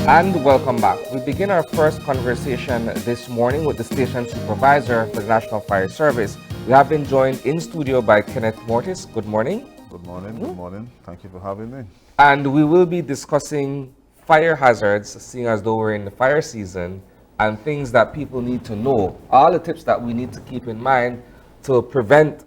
And welcome back. We begin our first conversation this morning with the station supervisor for the National Fire Service. We have been joined in studio by Kenneth Mortis. Good morning. Good morning, good morning. Thank you for having me. And we will be discussing fire hazards, seeing as though we're in the fire season, and things that people need to know. All the tips that we need to keep in mind to prevent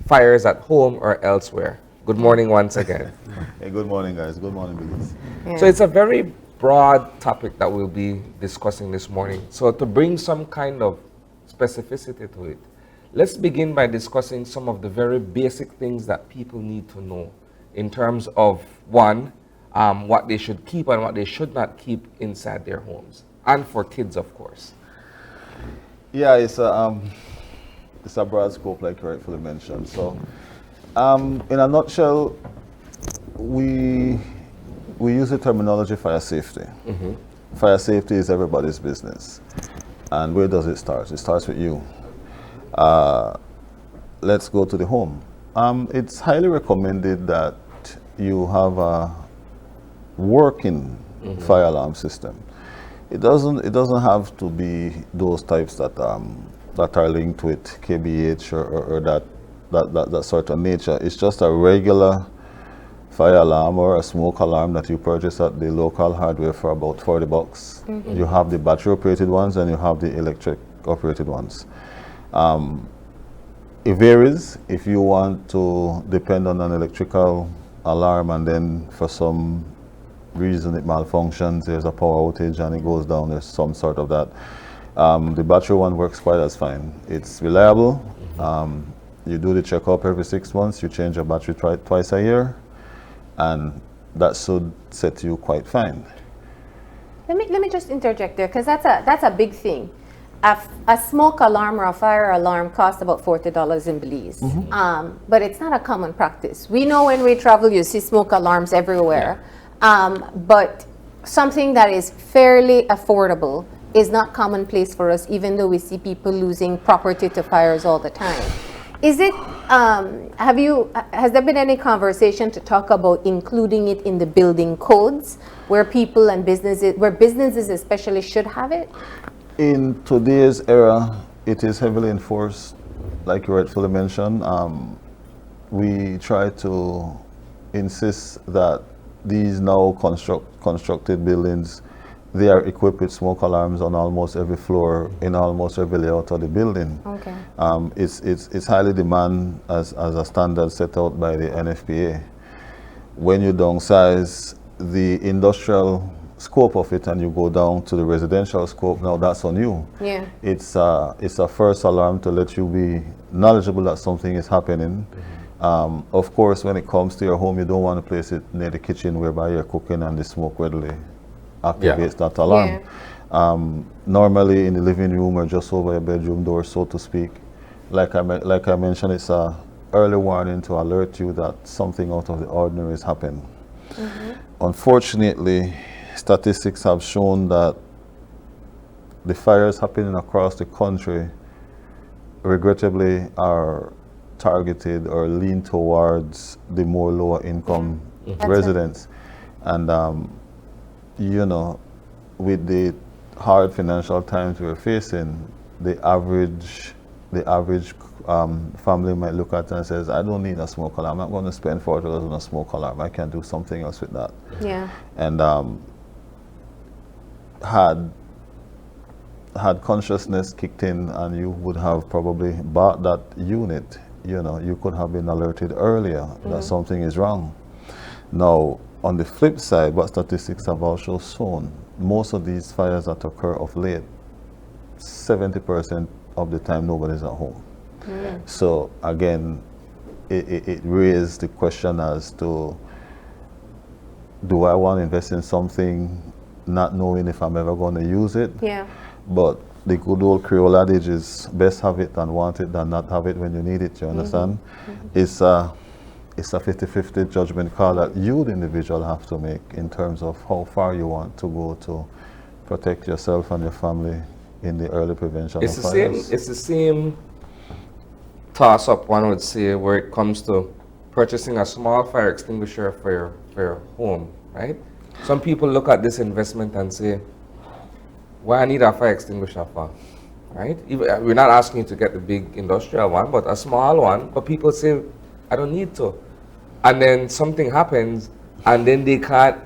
fires at home or elsewhere. Good morning once again. Hey, good morning, guys. Good morning, Belize. So it's a very broad topic that we'll be discussing this morning. So to bring some kind of specificity to it, let's begin by discussing some of the very basic things that people need to know in terms of, one, what they should keep and what they should not keep inside their homes, and for kids, of course. Yeah, it's a broad scope, like you rightfully mentioned. So, in a nutshell, we use the terminology fire safety. Fire safety is everybody's business. And where does it start? It starts with you. Let's go to the home. It's highly recommended that you have a working fire alarm system. It doesn't have to be those types that are linked with KBH or that sort of nature. It's just a regular fire alarm or a smoke alarm that you purchase at the local hardware for about $40. You have the battery operated ones and you have the electric operated ones. It varies. If you want to depend on an electrical alarm and then for some reason it malfunctions, there's a power outage and it goes down, there's some sort of that. The battery one works quite as fine. It's reliable. You do the checkup every 6 months, you change your battery twice a year, and that should set you quite fine. Let me just interject there, because that's a big thing. A smoke alarm or a fire alarm costs about $40 in Belize, but it's not a common practice. We know when we travel, you see smoke alarms everywhere, but something that is fairly affordable is not commonplace for us, even though we see people losing property to fires all the time. Is it, has there been any conversation to talk about including it in the building codes where people and businesses especially should have it? In today's era, it is heavily enforced, like you rightfully mentioned. We try to insist that these now constructed buildings, they are equipped with smoke alarms on almost every floor in almost every layout of the building. Okay. It's highly demanded as a standard set out by the NFPA. When you downsize the industrial scope of it and you go down to the residential scope, now that's on you. Yeah. It's a first alarm to let you be knowledgeable that something is happening. Of course, when it comes to your home, you don't want to place it near the kitchen whereby you're cooking and the smoke readily activates that alarm. Yeah. Normally in the living room or just over your bedroom door, so to speak. Like I mentioned, it's a early warning to alert you that something out of the ordinary is happening. Unfortunately, statistics have shown that the fires happening across the country regrettably are targeted or lean towards the more lower income residents. And you know, with the hard financial times we're facing, the average family might look at it and says, I don't need a smoke alarm. I'm not going to spend $40 on a smoke alarm. I can do something else with that. Yeah. And had consciousness kicked in and you would have probably bought that unit, you know, you could have been alerted earlier that something is wrong. Now, on the flip side, what statistics have also shown, most of these fires that occur of late, 70% of the time nobody's at home. So again, it raised the question as to, do I want to invest in something not knowing if I'm ever going to use it? Yeah. But the good old Creole adage is best have it and want it than not have it when you need it, you understand? It's a 50-50 judgment call that you, the individual, have to make in terms of how far you want to go to protect yourself and your family in the early prevention of fires. It's the same toss-up, one would say, where it comes to purchasing a small fire extinguisher for your home, right? Some people look at this investment and say, why I need a fire extinguisher for? Right? We're not asking you to get the big industrial one, but a small one. But people say, I don't need to. And then something happens, and then they can't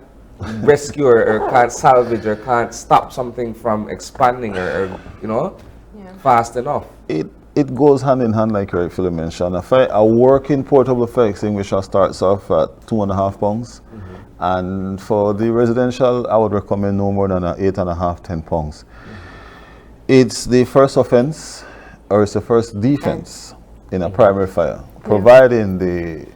rescue or can't salvage or can't stop something from expanding or fast enough. It goes hand in hand, like you rightfully mentioned. A working portable fire extinguisher starts off at £2.5, and for the residential, I would recommend no more than £8.5, £10. It's the first offense, or it's the first defense in a primary fire, providing the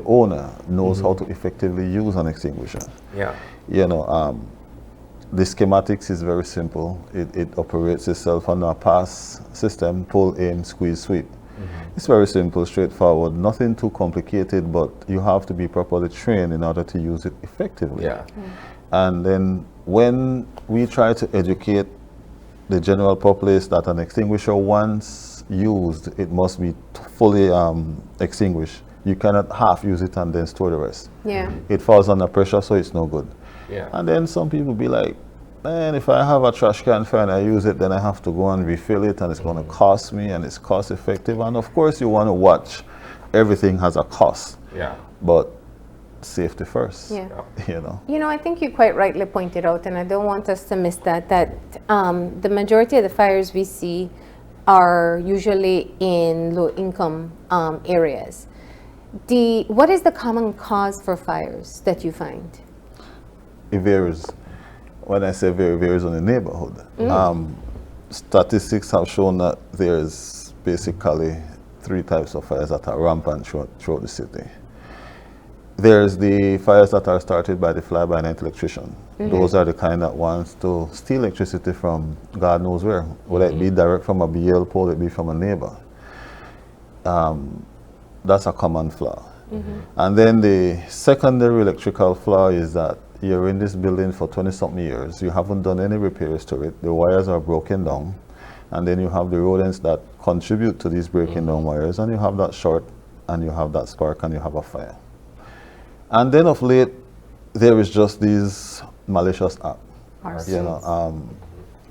owner knows how to effectively use an extinguisher. Yeah. The schematics is very simple. It operates itself on a pass system: pull, aim, squeeze, sweep. It's very simple, straightforward, nothing too complicated, but you have to be properly trained in order to use it effectively. Yeah. And then when we try to educate the general populace that an extinguisher, once used, it must be fully extinguished. You cannot half use it and then store the rest. Yeah. It falls under pressure, so it's no good. Yeah. And then some people be like, man, if I have a trash can fire and I use it, then I have to go and refill it, and it's going to cost me, and it's cost effective. And of course, you want to watch everything has a cost. Yeah. But safety first. Yeah. I think you quite rightly pointed out, and I don't want us to miss that the majority of the fires we see are usually in low-income areas. What is the common cause for fires that you find? It varies. When I say very, varies on the neighborhood. Statistics have shown that there's basically 3 types of fires that are rampant throughout the city. There's the fires that are started by the fly-by-night electrician. Those are the kind that wants to steal electricity from God knows where. Whether it be direct from a BL pole, it be from a neighbor. That's a common flaw. And then the secondary electrical flaw is that you're in this building for 20-something years. You haven't done any repairs to it. The wires are broken down. And then you have the rodents that contribute to these breaking down wires. And you have that short, and you have that spark, and you have a fire. And then of late, there is just these malicious acts.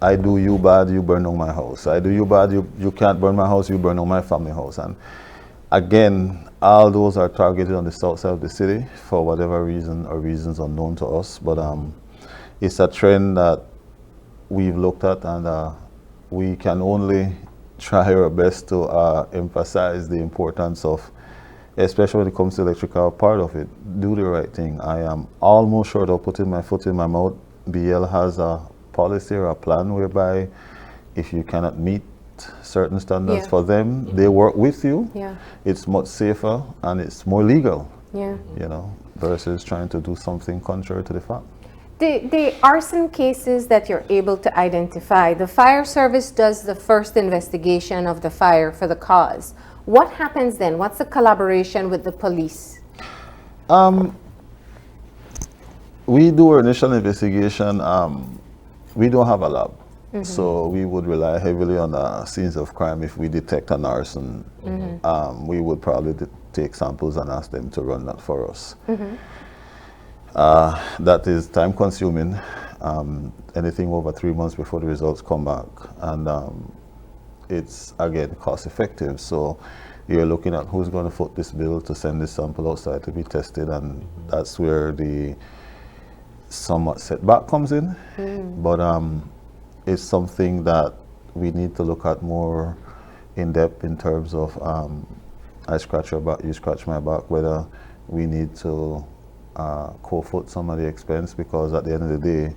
I do you bad, you burn down my house. I do you bad, you can't burn my house, you burn down my family house. And again, all those are targeted on the south side of the city for whatever reason or reasons unknown to us. But it's a trend that we've looked at, and we can only try our best to emphasize the importance of, especially when it comes to the electrical part of it, do the right thing. I am almost sure of putting my foot in my mouth. BL has a policy or a plan whereby if you cannot meet certain standards for them, they work with you. It's much safer and it's more legal, versus trying to do something contrary to the fact. The arson cases that you're able to identify, the fire service does the first investigation of the fire for the cause. What happens then? What's the collaboration with the police? We do our initial investigation. We don't have a lab. So we would rely heavily on scenes of crime. If we detect an arson, we would probably take samples and ask them to run that for us. That is time consuming, anything over 3 months before the results come back. And it's, again, cost effective. So you're looking at who's going to foot this bill to send this sample outside to be tested, and that's where the somewhat setback comes in. But it's something that we need to look at more in depth in terms of I scratch your back, you scratch my back, whether we need to co-foot some of the expense, because at the end of the day,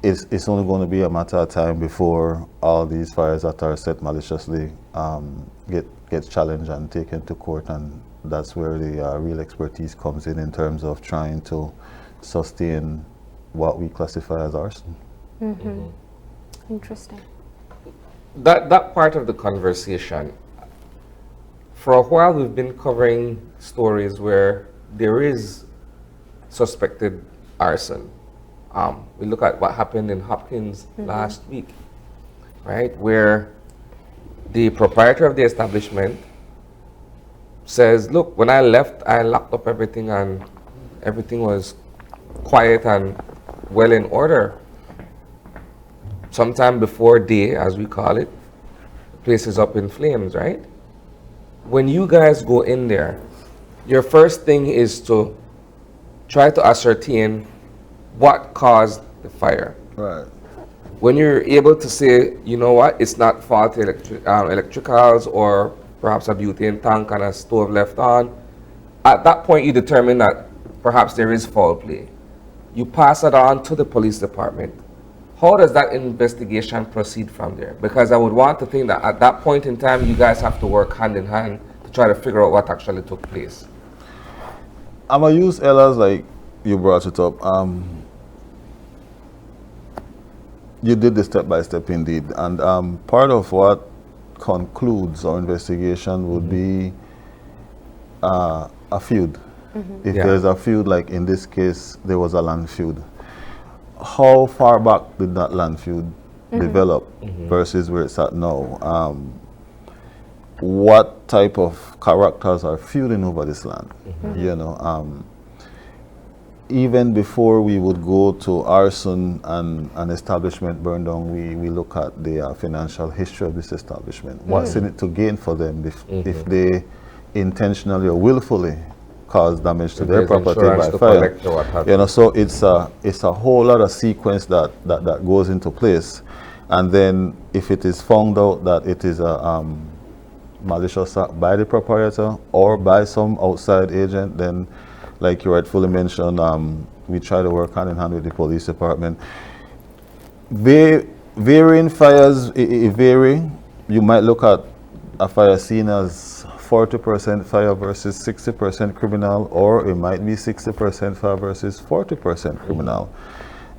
it's only going to be a matter of time before all these fires that are set maliciously get challenged and taken to court, and that's where the real expertise comes in terms of trying to sustain what we classify as arson. Interesting. That part of the conversation, for a while we've been covering stories where there is suspected arson. We look at what happened in Hopkins last week, right, where the proprietor of the establishment says, look, when I left, I locked up everything and everything was quiet and well in order. Sometime before day, as we call it, the place is up in flames, right? When you guys go in there, your first thing is to try to ascertain what caused the fire. Right. When you're able to say, you know what, it's not faulty electricals or perhaps a butane tank and a stove left on, at that point you determine that perhaps there is foul play. You pass it on to the police department. How does that investigation proceed from there? Because I would want to think that at that point in time, you guys have to work hand in hand to try to figure out what actually took place. I'm gonna use Ella's, like you brought it up. You did the step by step indeed, and part of what concludes our investigation would be a feud. If Yeah. there's a feud, like in this case, there was a land feud. How far back did that land feud develop versus where it's at now? What type of characters are feuding over this land? You know, even before we would go to arson and an establishment burn down, we look at the financial history of this establishment. What's in it to gain for them if they intentionally or willfully cause damage to their property by fire? You know, so it's a whole lot of sequence that goes into place. And then if it is found out that it is a malicious act by the proprietor or by some outside agent, then like you rightfully mentioned, we try to work hand in hand with the police department. Varying fires, it vary. You might look at a fire scene as 40% fire versus 60% criminal, or it might be 60% fire versus 40% criminal.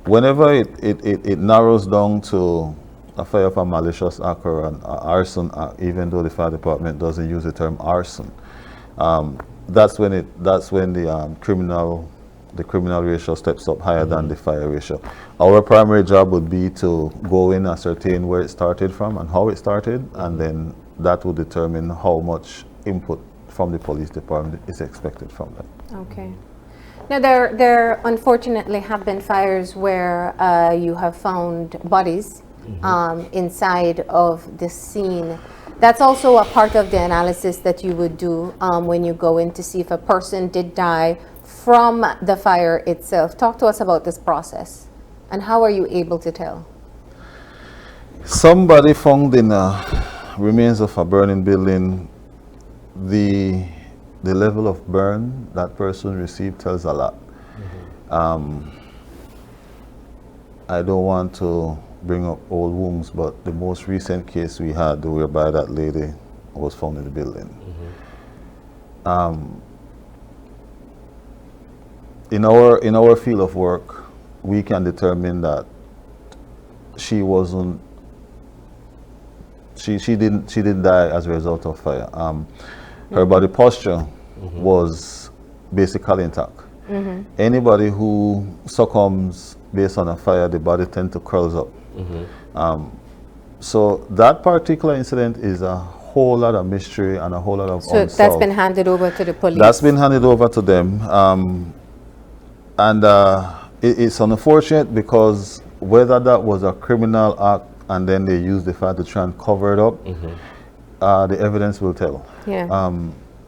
Whenever it narrows down to a fire of a malicious act or an arson act, even though the fire department doesn't use the term arson, that's when the criminal ratio steps up higher than the fire ratio. Our primary job would be to go in, ascertain where it started from and how it started, and then that would determine how much input from the police department is expected from them. Okay. Now, there unfortunately have been fires where you have found bodies inside of the scene. That's also a part of the analysis that you would do when you go in to see if a person did die from the fire itself. Talk to us about this process and how are you able to tell? Somebody found in remains of a burning building, the level of burn that person received tells a lot. I don't want to bring up old wounds, but the most recent case we had whereby that lady was found in the building. In our field of work, we can determine that she wasn't. She didn't die as a result of fire. Her body posture was basically intact. Anybody who succumbs based on a fire, the body tends to curls up. So that particular incident is a whole lot of mystery and a whole lot of So unsolved. that's been handed over to the police? That's been handed over to them. It's unfortunate because whether that was a criminal act and then they used the fire to try and cover it up, the evidence will tell. Yeah.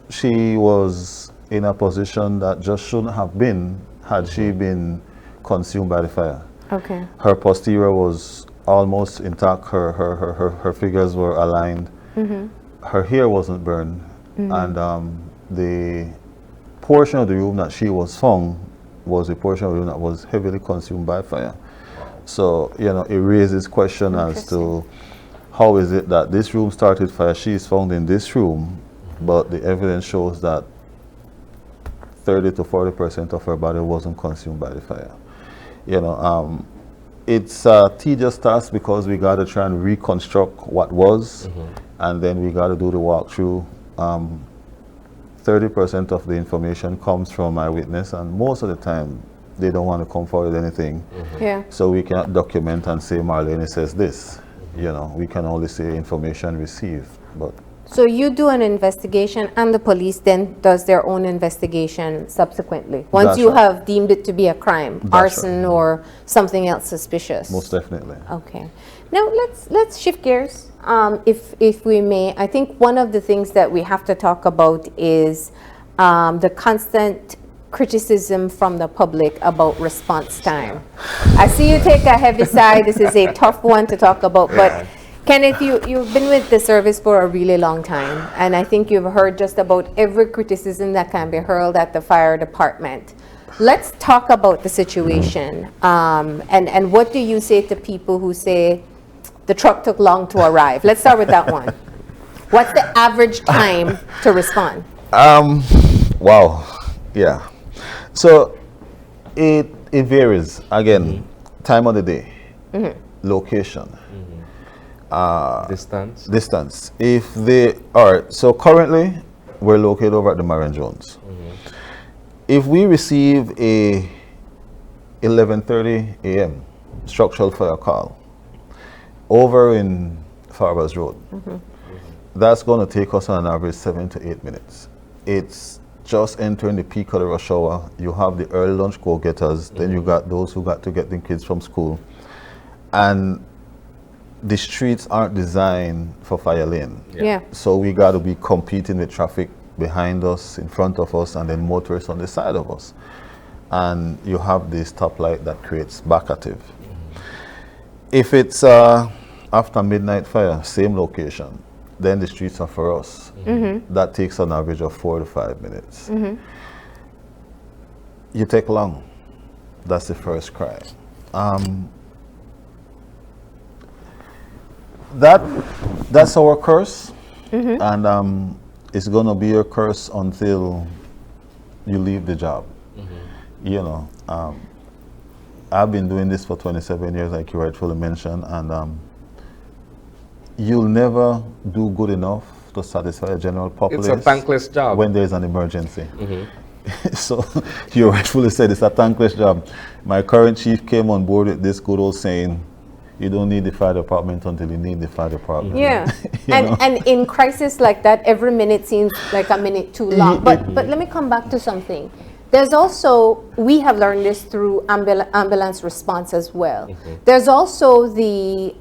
She was in a position that just shouldn't have been had she been consumed by the fire. Okay. Her posterior was almost intact. Her figures were aligned. Her hair wasn't burned, and the portion of the room that she was found was a portion of the room that was heavily consumed by fire. So, you know, it raises question as to how is it that this room started fire, she is found in this room, but the evidence shows that 30 to 40% of her body wasn't consumed by the fire. You know, it's a tedious task because we got to try and reconstruct what was, and then we got to do the walkthrough. 30% of the information comes from eyewitness, and most of the time they don't want to come forward with anything. Yeah. So we cannot document and say Marlene says this. You know, we can only say information received. But So you do an investigation, and the police then does their own investigation subsequently. Once That's you right. have deemed it to be a crime, That's arson or something else suspicious. Most definitely. Okay. Now let's shift gears, if we may. I think one of the things that we have to talk about is the constant criticism from the public about response time. I see you take a heavy sigh. This is a tough one to talk about, but Kenneth, you've been with the service for a really long time, and I think you've heard just about every criticism that can be hurled at the fire department. Let's talk about the situation, and what do you say to people who say the truck took long to arrive? Let's start with that one. What's the average time to respond? Wow. Yeah. So it varies. Again, time of the day, location, Distance. If they are, so currently we're located over at the Marion Jones. If we receive a 11:30 a.m. structural fire call over in Farbers Road, that's going to take us on an average 7 to 8 minutes. It's just entering the peak of the rush hour. You have the early lunch go-getters, then you got those who got to get the kids from school. And the streets aren't designed for fire lane. Yeah. So we got to be competing with traffic behind us, in front of us, and then motorists on the side of us. And you have this stoplight that creates backative. If it's after midnight fire, same location, then the streets are for us. That takes an average of 4 to 5 minutes. You take long. That's the first cry. That's our curse, and it's going to be your curse until you leave the job. You know, I've been doing this for 27 years, like you rightfully mentioned, and you'll never do good enough to satisfy a general populace. It's a thankless job. When there's an emergency. So you rightfully said it's a thankless job. My current chief came on board with this good old saying, you don't need the fire department until you need the fire department. Yeah, You know? and in crisis like that, every minute seems like a minute too long. But let me come back to something. There's also, we have learned this through ambulance response as well. There's also the,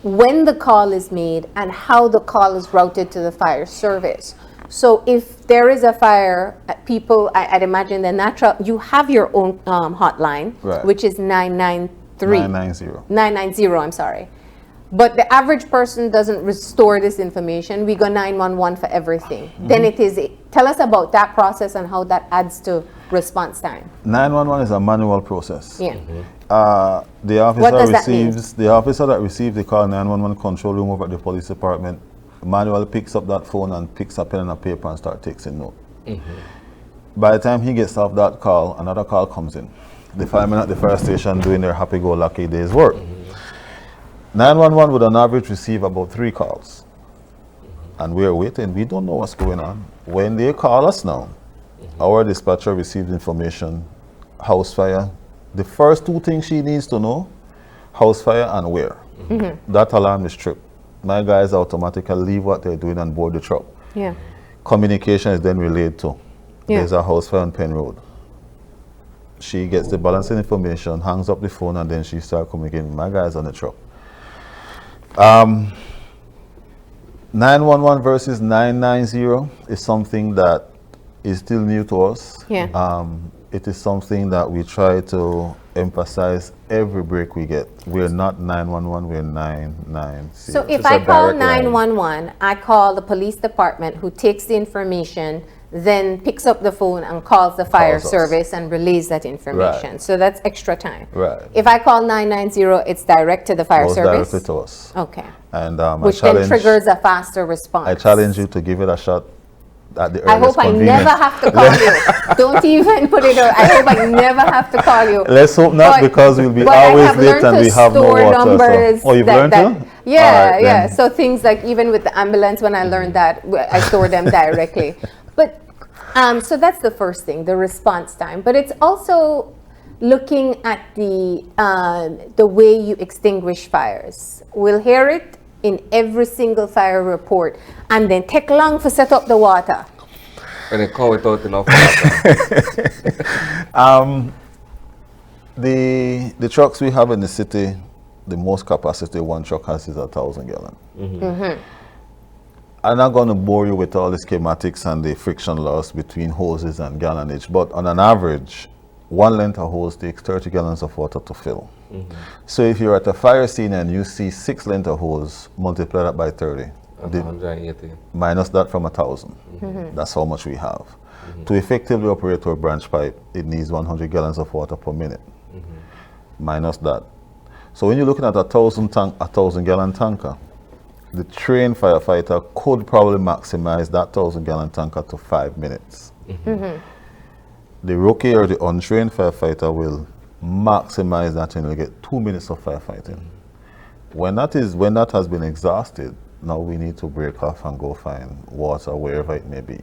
when the call is made and how the call is routed to the fire service. So if there is a fire, people, I'd imagine the natural, you have your own hotline, Right. which is 993. 990, I'm sorry. But the average person doesn't restore this information. We go 911 for everything. Then it is, tell us about that process and how that adds to response time. 911 is a manual process. Yeah. The officer What does that mean? the officer that receives the call 911 control room over at the police department manually picks up that phone and picks a pen and a paper and starts taking note. By the time he gets off that call, another call comes in. The firemen at the fire station doing their happy-go-lucky day's work. 911 would on average receive about 3 calls. And we're waiting. We don't know what's going on. When they call us now, our dispatcher receives information, house fire. The first 2 things she needs to know, house fire and where. That alarm is tripped. My guys automatically leave what they're doing and board the truck. Yeah. Communication is then relayed to. Yeah. There's a house fire on Penn Road. She gets the balancing information, hangs up the phone, and then she starts communicating with my guys on the truck. 911 versus 990 is something that is still new to us. Yeah. It is something that we try to emphasize every break we get. We're not 911, we're 990. So if It's a I call direct line. 911, I call the police department who takes the information, then picks up the phone and calls the fire Calls us. service and relays that information. Right. So that's extra time. Right. If I call 990, it's direct to the fire Goes service? directly to us. Okay. And Which then triggers a faster response. I challenge you to give it a shot at the I earliest hope I convenience. never have to call you. Don't even put it out. I hope I never have to call you. Let's hope not, But- because we'll be but I always have late learned and to we have no store water. numbers So. Oh, you've that- learned that- to? Yeah, All right, yeah. then. So things like even with the ambulance, when I learned that, I store them directly. But so that's the first thing, the response time. But it's also looking at the way you extinguish fires. We'll hear it in every single fire report, and then take long for set up the water. And they call it out enough water. The trucks we have in the city, the most capacity one truck has is 1,000 gallon. I'm not going to bore you with all the schematics and the friction loss between hoses and gallonage, but on an average, one length of hose takes 30 gallons of water to fill. So if you're at a fire scene and you see 6 length of hose, multiply that by 30. That's 180. Minus that from 1,000. That's how much we have. To effectively operate our branch pipe, it needs 100 gallons of water per minute. Minus that. So when you're looking at a 1,000 gallon tanker, the trained firefighter could probably maximize that 1,000 gallon tanker to 5 minutes. The rookie or the untrained firefighter will maximize that and will get 2 minutes of firefighting. When that has been exhausted, now we need to break off and go find water wherever it may be.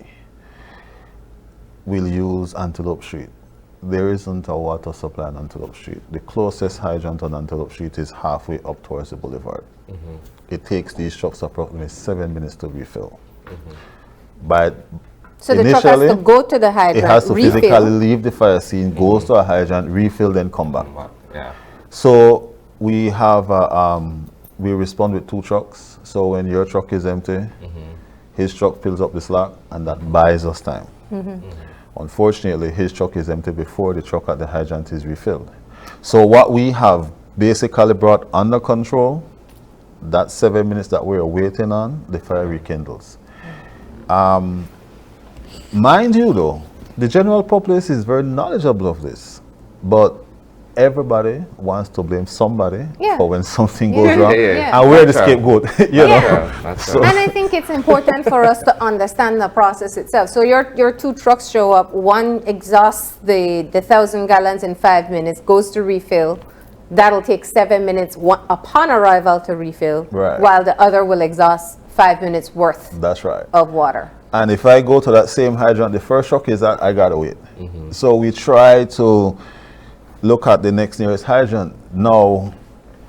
We'll use Antelope Street. There isn't a water supply on Antelope Street. The closest hydrant on Antelope Street is halfway up towards the boulevard. It takes these trucks approximately 7 minutes to refill. So the truck has to go to the hydrant, it has to refill. physically leave the fire scene, goes to a hydrant, refill, then come back. Yeah. So we have we respond with 2 trucks. So when your truck is empty, his truck fills up the slack, and that buys us time. Unfortunately, his truck is empty before the truck at the hydrant is refilled. So what we have basically brought under control, that 7 minutes that we're waiting on, the fire rekindles. Mind you though, the general populace is very knowledgeable of this, but everybody wants to blame somebody for when something goes wrong, and we're the scapegoat. you know? And I think it's important for us to understand the process itself. So your 2 trucks show up, one exhausts the 1,000 gallons in 5 minutes, goes to refill. That'll take 7 minutes upon arrival to refill, while the other will exhaust 5 minutes worth of water. And if I go to that same hydrant, the first truck is that I gotta wait. So we try to look at the next nearest hydrant. Now,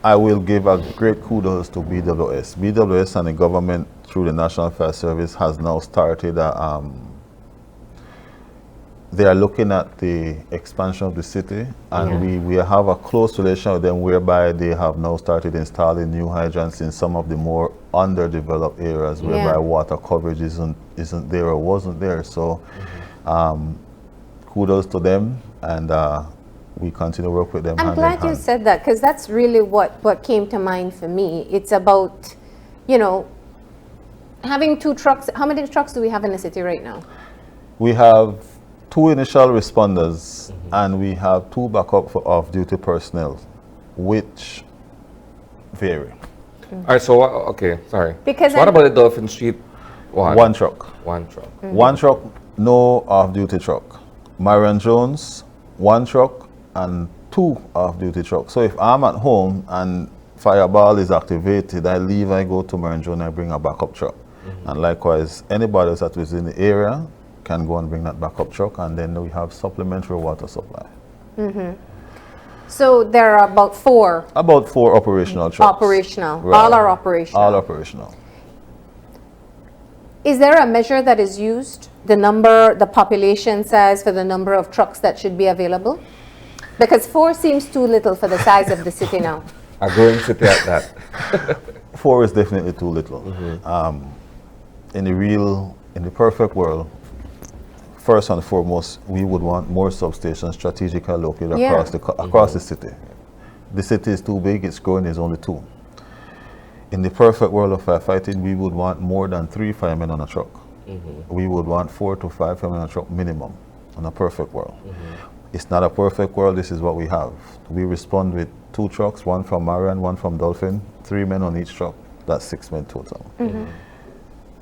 I will give a great kudos to BWS. BWS and the government through the National Fire Service has now started they are looking at the expansion of the city, and we have a close relation with them whereby they have now started installing new hydrants in some of the more underdeveloped areas whereby water coverage isn't there or wasn't there. So kudos to them, and we continue to work with them. I'm glad you said that, because that's really what came to mind for me. It's about, having 2 trucks. How many trucks do we have in the city right now? We have 2 initial responders, and we have 2 backup for off-duty personnel, which vary. All right, so sorry. Because what about the Dolphin Street one? 1 truck. 1 truck. 1 truck, no off-duty truck. Marion Jones, 1 truck, and 2 off-duty trucks. So if I'm at home and Fireball is activated, I leave, I go to Marion Jones, I bring a backup truck. And likewise, anybody else that is in the area can go and bring that backup truck, and then we have supplementary water supply. So there are about 4. About 4 operational trucks. Operational. All are operational. All operational. Is there a measure that is used? The number, the population size for the number of trucks that should be available? Because 4 seems too little for the size of the city now. A growing city at that. 4 is definitely too little. In the perfect world, first and foremost, we would want more substations strategically located across the city. The city is too big, it's growing, there's only 2. In the perfect world of firefighting, we would want more than 3 firemen on a truck. We would want 4 to 5 firemen on a truck minimum on a perfect world. It's not a perfect world, this is what we have. We respond with 2 trucks, 1 from Marion, 1 from Dolphin, 3 men on each truck. That's 6 men total.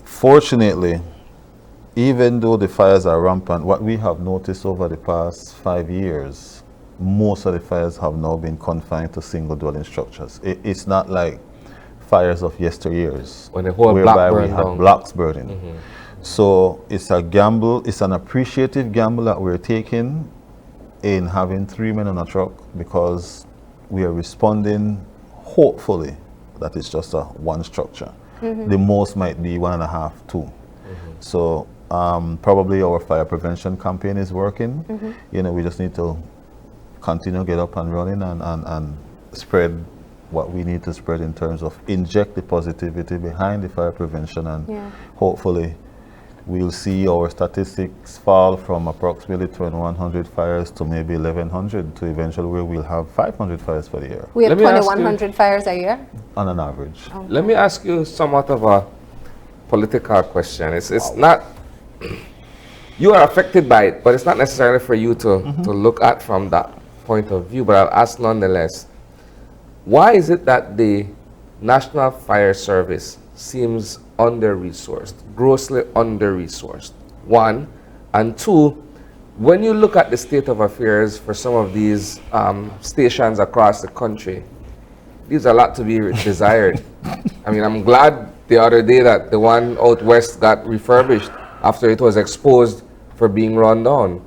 Fortunately, even though the fires are rampant, what we have noticed over the past 5 years, most of the fires have now been confined to single dwelling structures. It's not like fires of yesteryears, when the whole whereby we had blocks burning. So it's a gamble, it's an appreciative gamble that we're taking in having 3 men on a truck, because we are responding hopefully that it's just a one structure. The most might be 1.5, 2. So probably our fire prevention campaign is working. You know, we just need to continue get up and running and spread what we need to spread in terms of inject the positivity behind the fire prevention, and hopefully we'll see our statistics fall from approximately 2,100 fires to maybe 1,100 to eventually where we'll have 500 fires for the year We have Let me ask you- 2,100 fires a year? on an average. Let me ask you somewhat of a political question. It's not, you are affected by it, but it's not necessarily for you to look at from that point of view, but I'll ask nonetheless. Why is it that the National Fire Service seems under-resourced, grossly under-resourced? One, and two, when you look at the state of affairs for some of these stations across the country, there's a lot to be desired. I mean, I'm glad the other day that the one out west got refurbished after it was exposed for being run down.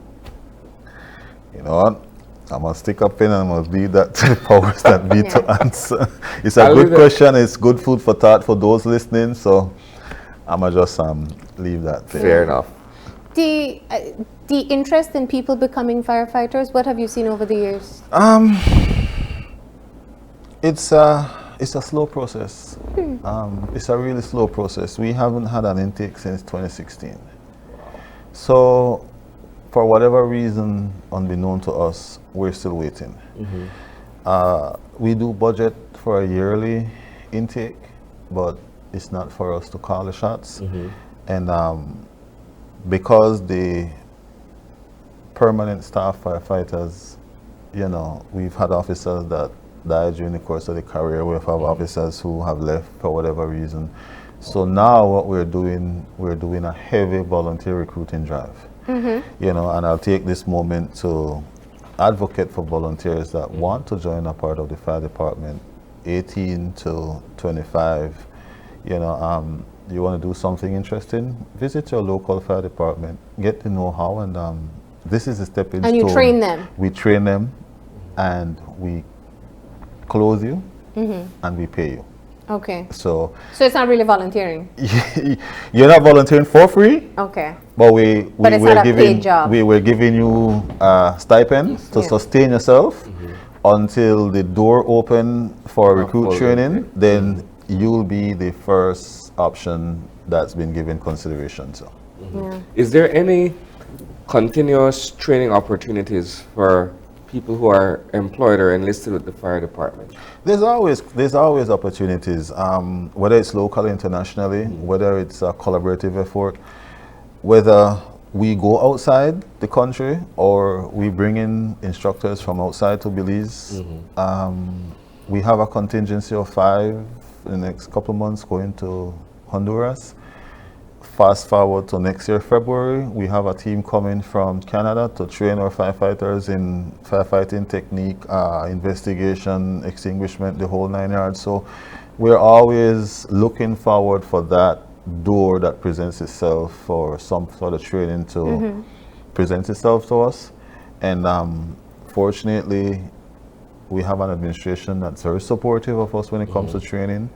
You know what? I'm gonna stick up in and I'm gonna leave that to the powers that be to answer. It's a I'll good leave it. question. It's good food for thought for those listening. So I'm gonna just leave that there. Fair enough. The interest in people becoming firefighters, what have you seen over the years? It's a slow process. It's a really slow process. We haven't had an intake since 2016. So for whatever reason, unbeknown to us, we're still waiting. We do budget for a yearly intake, but it's not for us to call the shots. And because the permanent staff firefighters, you know, we've had officers that died during the course of the career. We have officers who have left for whatever reason. So now what we're doing a heavy volunteer recruiting drive. You know, and I'll take this moment to advocate for volunteers that want to join a part of the fire department, 18 to 25. You know, you want to do something interesting, visit your local fire department, get the know-how, and this is a stepping stone. And you train them? We train them, and we clothe you, and we pay you. Okay. So it's not really volunteering? you're not volunteering for free, Okay. but But it's not a paid job. we're giving you stipends to sustain yourself until the door open for recruit training. Then you'll be the first option that's been given consideration. So, Is there any continuous training opportunities for people who are employed or enlisted with the fire department? there's always opportunities, whether it's local, internationally, whether it's a collaborative effort, whether we go outside the country or we bring in instructors from outside to Belize. We have a contingency of 5 in the next couple of months going to Honduras. Fast forward to next year, February, we have a team coming from Canada to train our firefighters in firefighting technique, investigation, extinguishment, the whole 9 yards. So we're always looking forward for that door that presents itself for some sort of training to present itself to us. And fortunately, we have an administration that's very supportive of us when it comes to training.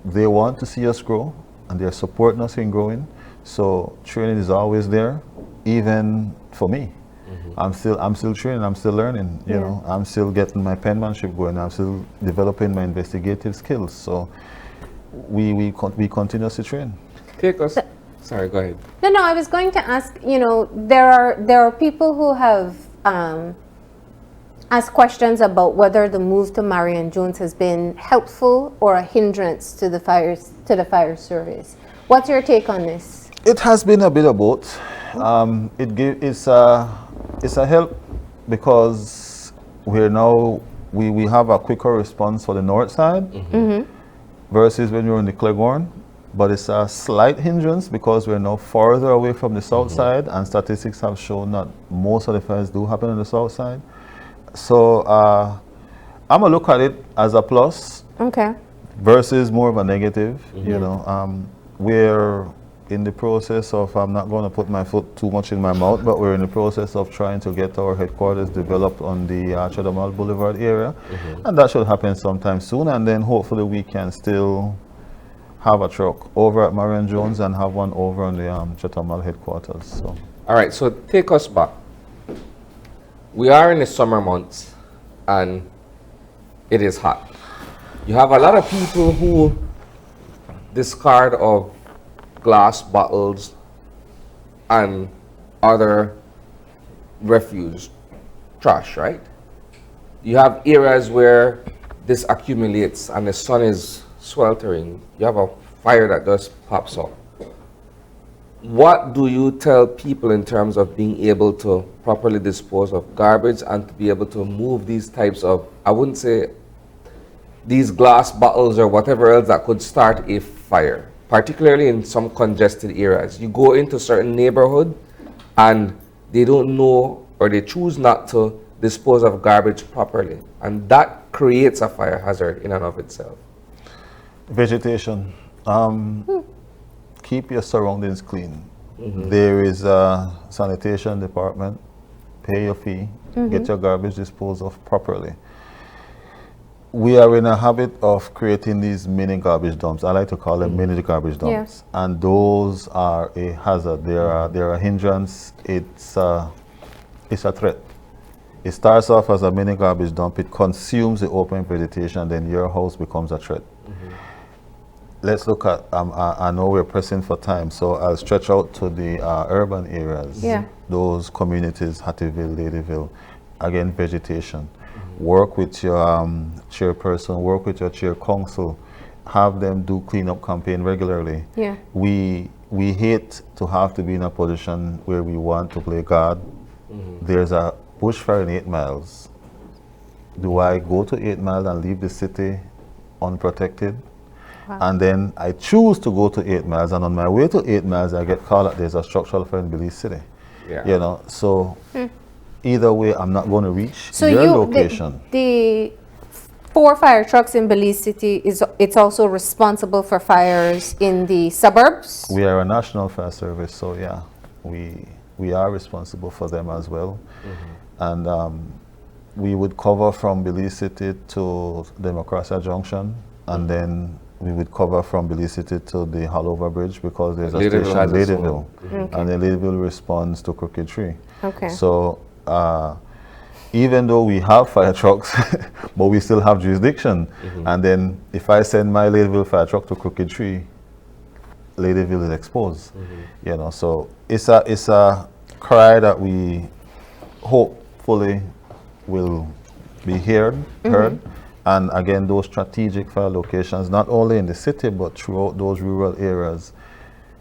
They want to see us grow, and they're supporting us in growing. So training is always there, even for me. I'm still training, I'm still learning, you know, I'm still getting my penmanship going, I'm still developing my investigative skills. So we continuously train. Take us. Sorry, go ahead. No, I was going to ask, you know, there are people who have asked questions about whether the move to Marion Jones has been helpful or a hindrance to the fire service. What's your take on this? It has been a bit of both. It's a help because we have a quicker response for the north side versus when you're in the Cleghorn. But it's a slight hindrance because we're now farther away from the south side, and statistics have shown that most of the fires do happen on the south side. So I'm gonna look at it as a plus Okay. versus more of a negative. You know, in the process of, I'm not going to put my foot too much in my mouth, but we're in the process of trying to get our headquarters developed on the Chedamal Boulevard area. And that should happen sometime soon. And then hopefully we can still have a truck over at Marion Jones and have one over on the Chedamal headquarters. So. All right, so take us back. We are in the summer months and it is hot. You have a lot of people who discard of glass bottles and other refuse trash, right? You have areas where this accumulates and the sun is sweltering. You have a fire that just pops up. What do you tell people in terms of being able to properly dispose of garbage and to be able to move these types of, I wouldn't say these glass bottles or whatever else that could start a fire, particularly in some congested areas. You go into certain neighborhood and they don't know or they choose not to dispose of garbage properly. And that creates a fire hazard in and of itself. Vegetation. Keep your surroundings clean. There is a sanitation department. Pay your fee. Get your garbage disposed of properly. We are in a habit of creating these mini garbage dumps. I like to call them mini garbage dumps. Yeah. And those are a hazard. They're a hindrance. It's a threat. It starts off as a mini garbage dump. It consumes the open vegetation. Then your house becomes a threat. Let's look at, I know we're pressing for time, so I'll stretch out to the urban areas. Yeah. Those communities, Hattieville, Ladyville, again, vegetation. Work with your chairperson, work with your chair council, have them do cleanup campaign regularly. Yeah. We hate to have to be in a position where we want to play God. There's a bushfire in 8 miles. Do I go to 8 miles and leave the city unprotected? Wow. And then I choose to go to 8 miles, and on my way to 8 miles, I get called that there's a structural fire in Belize City. Yeah. You know, so either way, I'm not going to reach your location. The 4 fire trucks in Belize City, it's also responsible for fires in the suburbs? We are a national fire service, so yeah, we are responsible for them as well. And we would cover from Belize City to Democracia Junction, and then we would cover from Belize City to the Hallover Bridge because there's a station in Ladyville. And then Ladyville responds to Crooked Tree. Okay. So even though we have fire trucks, but we still have jurisdiction. And then if I send my Ladyville fire truck to Crooked Tree, Ladyville is exposed. You know, so it's a cry that we hopefully will be heard. And again, those strategic fire locations, not only in the city, but throughout those rural areas,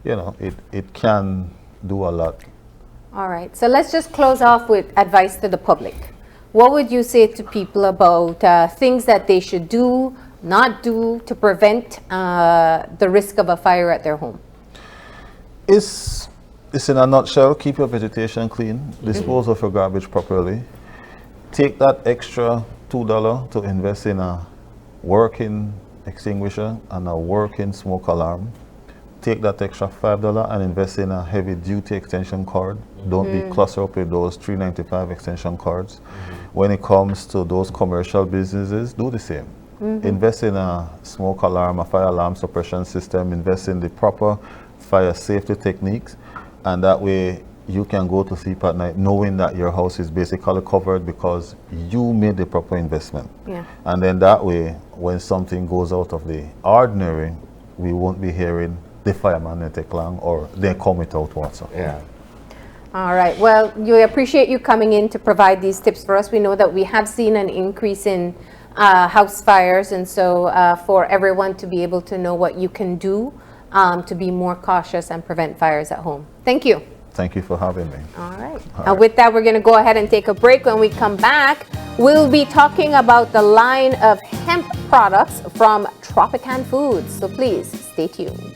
you know, it can do a lot. All right, so let's just close off with advice to the public. What would you say to people about things that they should do, not do, to prevent the risk of a fire at their home? It's in a nutshell, keep your vegetation clean, dispose of your garbage properly, take that extra $2 to invest in a working extinguisher and a working smoke alarm. Take that extra $5 and invest in a heavy duty extension cord. Don't be clustered up with those $3.95 extension cords. When it comes to those commercial businesses, do the same. Invest in a smoke alarm, a fire alarm suppression system, invest in the proper fire safety techniques, and that way you can go to sleep at night knowing that your house is basically covered because you made the proper investment. Yeah. And then that way, when something goes out of the ordinary, we won't be hearing the fireman didn't take long or they come without water. Yeah. All right. Well, we appreciate you coming in to provide these tips for us. We know that we have seen an increase in house fires, and so for everyone to be able to know what you can do to be more cautious and prevent fires at home. Thank you. Thank you for having me. All right. And with that, we're going to go ahead and take a break. When we come back, we'll be talking about the line of hemp products from Tropican Foods. So please stay tuned.